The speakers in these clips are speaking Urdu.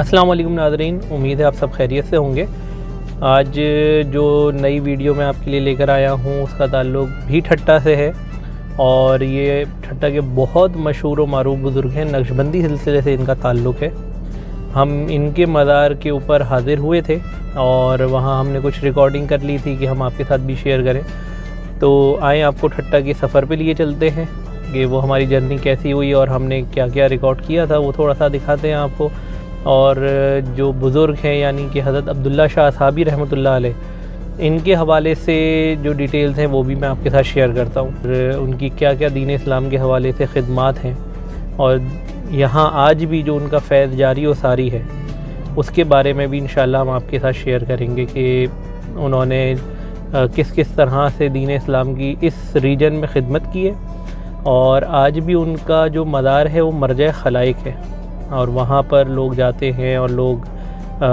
السلام علیکم ناظرین، امید ہے آپ سب خیریت سے ہوں گے۔ آج جو نئی ویڈیو میں آپ کے لیے لے کر آیا ہوں اس کا تعلق بھی ٹھٹہ سے ہے، اور یہ ٹھٹہ کے بہت مشہور و معروف بزرگ ہیں، نقشبندی سلسلے سے ان کا تعلق ہے۔ ہم ان کے مزار کے اوپر حاضر ہوئے تھے اور وہاں ہم نے کچھ ریکارڈنگ کر لی تھی کہ ہم آپ کے ساتھ بھی شیئر کریں، تو آئیں آپ کو ٹھٹہ کے سفر پہ لیے چلتے ہیں کہ وہ ہماری جرنی کیسی ہوئی اور ہم نے کیا کیا ریکارڈ کیا تھا، وہ تھوڑا سا دکھاتے ہیں آپ کو۔ اور جو بزرگ ہیں یعنی کہ حضرت عبداللہ شاہ اصحابی رحمۃ اللہ علیہ، ان کے حوالے سے جو ڈیٹیلز ہیں وہ بھی میں آپ کے ساتھ شیئر کرتا ہوں، ان کی کیا کیا دین اسلام کے حوالے سے خدمات ہیں، اور یہاں آج بھی جو ان کا فیض جاری و ساری ہے اس کے بارے میں بھی انشاءاللہ ہم آپ کے ساتھ شیئر کریں گے کہ انہوں نے کس کس طرح سے دین اسلام کی اس ریجن میں خدمت کی ہے، اور آج بھی ان کا جو مزار ہے وہ مرجع خلائق ہے، اور وہاں پر لوگ جاتے ہیں اور لوگ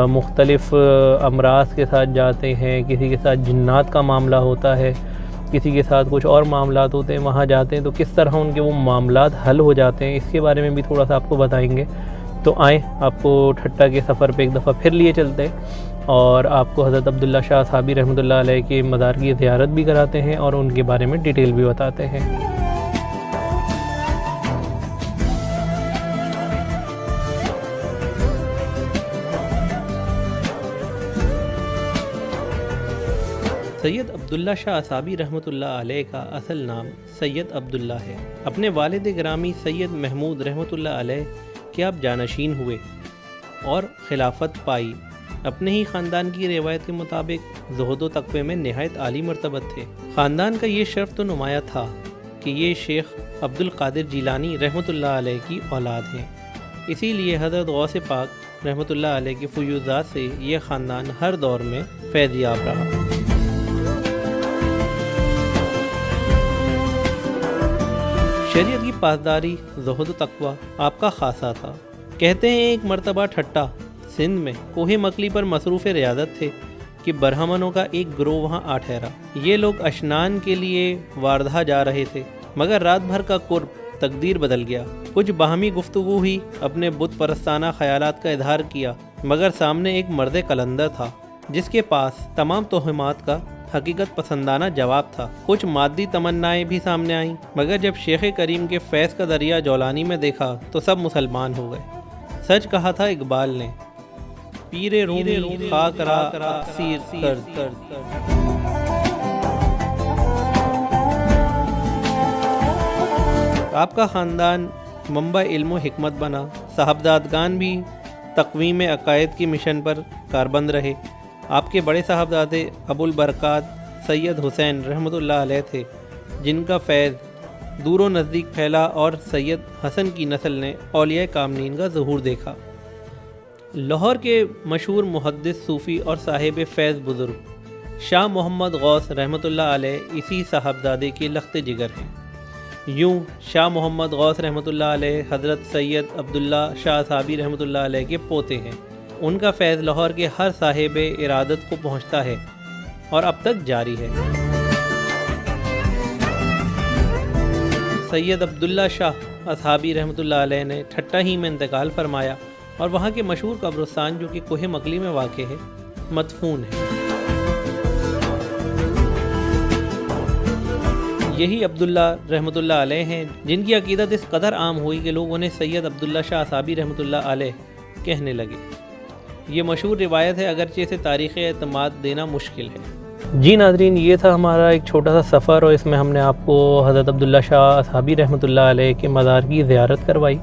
مختلف امراض کے ساتھ جاتے ہیں، کسی کے ساتھ جنات کا معاملہ ہوتا ہے، کسی کے ساتھ کچھ اور معاملات ہوتے ہیں، وہاں جاتے ہیں تو کس طرح ان کے وہ معاملات حل ہو جاتے ہیں، اس کے بارے میں بھی تھوڑا سا آپ کو بتائیں گے۔ تو آئیں آپ کو ٹھٹہ کے سفر پہ ایک دفعہ پھر لیے چلتے ہیں اور آپ کو حضرت عبداللہ شاہ اصحابی رحمۃ اللہ علیہ کے مزار کی زیارت بھی کراتے ہیں اور ان کے بارے میں ڈیٹیل بھی بتاتے ہیں۔ سید عبداللہ شاہ اصحابی رحمۃ اللہ علیہ کا اصل نام سید عبداللہ ہے۔ اپنے والد گرامی سید محمود رحمۃ اللہ علیہ کے آپ جانشین ہوئے اور خلافت پائی۔ اپنے ہی خاندان کی روایت کے مطابق زہد و تقوی میں نہایت عالی مرتبت تھے۔ خاندان کا یہ شرف تو نمایاں تھا کہ یہ شیخ عبد القادر جیلانی رحمۃ اللہ علیہ کی اولاد ہیں، اسی لیے حضرت غوث پاک رحمۃ اللہ علیہ کے فیوضات سے یہ خاندان ہر دور میں فیض یاب رہا۔ شریعت کی پاسداری، زہد و تقوی آپ کا خاصہ تھا۔ کہتے ہیں ایک مرتبہ ٹھٹہ سندھ میں کوہ مکلی پر مصروف ریاضت تھے کہ برہمنوں کا ایک گروہ وہاں آ ٹھہرا۔ یہ لوگ اشنان کے لیے واردھا جا رہے تھے، مگر رات بھر کا قرب تقدیر بدل گیا۔ کچھ باہمی گفتگو ہوئی، اپنے بت پرستانہ خیالات کا اظہار کیا، مگر سامنے ایک مرد قلندر تھا جس کے پاس تمام توہمات کا حقیقت پسندانہ جواب تھا۔ کچھ مادی تمنائیں بھی سامنے آئیں، مگر جب شیخ کریم کے فیض کا دریا جولانی میں دیکھا تو سب مسلمان ہو گئے۔ سچ کہا تھا اقبال نے، پیر رومی خاک را اکسیر کرد۔ آپ کا خاندان منبع علم و حکمت بنا، صاحبزادگان بھی تقویم عقائد کی مشن پر کاربند رہے۔ آپ کے بڑے صاحبزادے ابو البرکات سید حسین رحمۃ اللہ علیہ تھے، جن کا فیض دور و نزدیک پھیلا اور سید حسن کی نسل نے اولیاء کاملین کا ظہور دیکھا۔ لاہور کے مشہور محدث صوفی اور صاحب فیض بزرگ شاہ محمد غوث رحمۃ اللہ علیہ اسی صاحبزادے کے لخت جگر ہیں۔ یوں شاہ محمد غوث رحمۃ اللہ علیہ حضرت سید عبداللہ شاہ اصحابی رحمۃ اللہ علیہ کے پوتے ہیں۔ ان کا فیض لاہور کے ہر صاحب ارادت کو پہنچتا ہے اور اب تک جاری ہے۔ سید عبداللہ شاہ اصحابی رحمۃ اللہ علیہ نے ٹھٹہ ہی میں انتقال فرمایا اور وہاں کے مشہور قبرستان جو کہ کوہ مکلی میں واقع ہے مدفون ہے۔ یہی عبداللہ رحمۃ اللہ علیہ ہیں جن کی عقیدت اس قدر عام ہوئی کہ لوگ انہیں سید عبداللہ شاہ اصحابی رحمۃ اللہ علیہ کہنے لگے۔ یہ مشہور روایت ہے، اگرچہ اسے تاریخ اعتماد دینا مشکل ہے۔ جی ناظرین، یہ تھا ہمارا ایک چھوٹا سا سفر، اور اس میں ہم نے آپ کو حضرت عبداللہ شاہ اصحابی رحمۃ اللہ علیہ کے مزار کی زیارت کروائی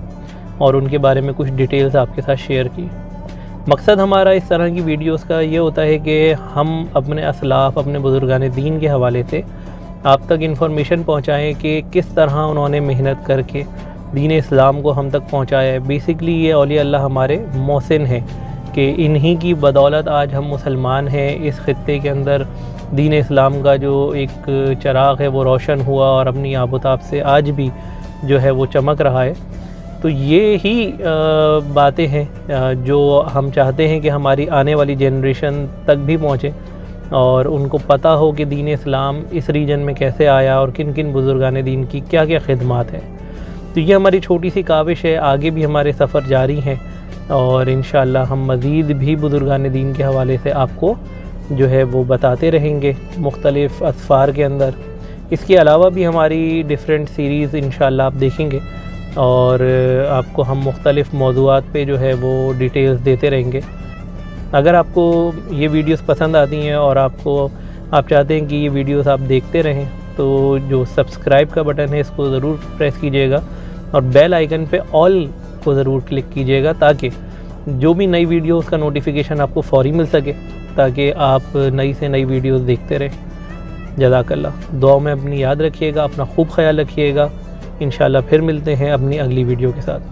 اور ان کے بارے میں کچھ ڈیٹیلز آپ کے ساتھ شیئر کی۔ مقصد ہمارا اس طرح کی ویڈیوز کا یہ ہوتا ہے کہ ہم اپنے اسلاف، اپنے بزرگان دین کے حوالے سے آپ تک انفارمیشن پہنچائیں کہ کس طرح انہوں نے محنت کر کے دین اسلام کو ہم تک پہنچایا ہے۔ بیسکلی یہ اولیاء اللہ ہمارے محسن ہیں کہ انہی کی بدولت آج ہم مسلمان ہیں۔ اس خطے کے اندر دین اسلام کا جو ایک چراغ ہے وہ روشن ہوا اور اپنی آب و تاب سے آج بھی جو ہے وہ چمک رہا ہے۔ تو یہ ہی باتیں ہیں جو ہم چاہتے ہیں کہ ہماری آنے والی جنریشن تک بھی پہنچیں اور ان کو پتہ ہو کہ دین اسلام اس ریجن میں کیسے آیا اور کن کن بزرگان دین کی کیا کیا خدمات ہیں۔ تو یہ ہماری چھوٹی سی کاوش ہے، آگے بھی ہمارے سفر جاری ہیں اور انشاءاللہ ہم مزید بھی بزرگان دین کے حوالے سے آپ کو جو ہے وہ بتاتے رہیں گے مختلف اسفار کے اندر. اس کے علاوہ بھی ہماری ڈیفرنٹ سیریز انشاءاللہ آپ دیکھیں گے اور آپ کو ہم مختلف موضوعات پہ جو ہے وہ ڈیٹیلز دیتے رہیں گے. اگر آپ کو یہ ویڈیوز پسند آتی ہیں اور آپ چاہتے ہیں کہ یہ ویڈیوز آپ دیکھتے رہیں تو جو سبسکرائب کا بٹن ہے اس کو ضرور پریس کیجیے گا اور بیل آئیکن پہ آل کو ضرور کلک کیجیے گا تاکہ جو بھی نئی ویڈیوز کا نوٹیفیکیشن آپ کو فوری مل سکے تاکہ آپ نئی سے نئی ویڈیوز دیکھتے رہیں. جزاک اللہ. دعاؤں میں اپنی یاد رکھیے گا, اپنا خوب خیال رکھیے گا. انشاءاللہ پھر ملتے ہیں اپنی اگلی ویڈیو کے ساتھ.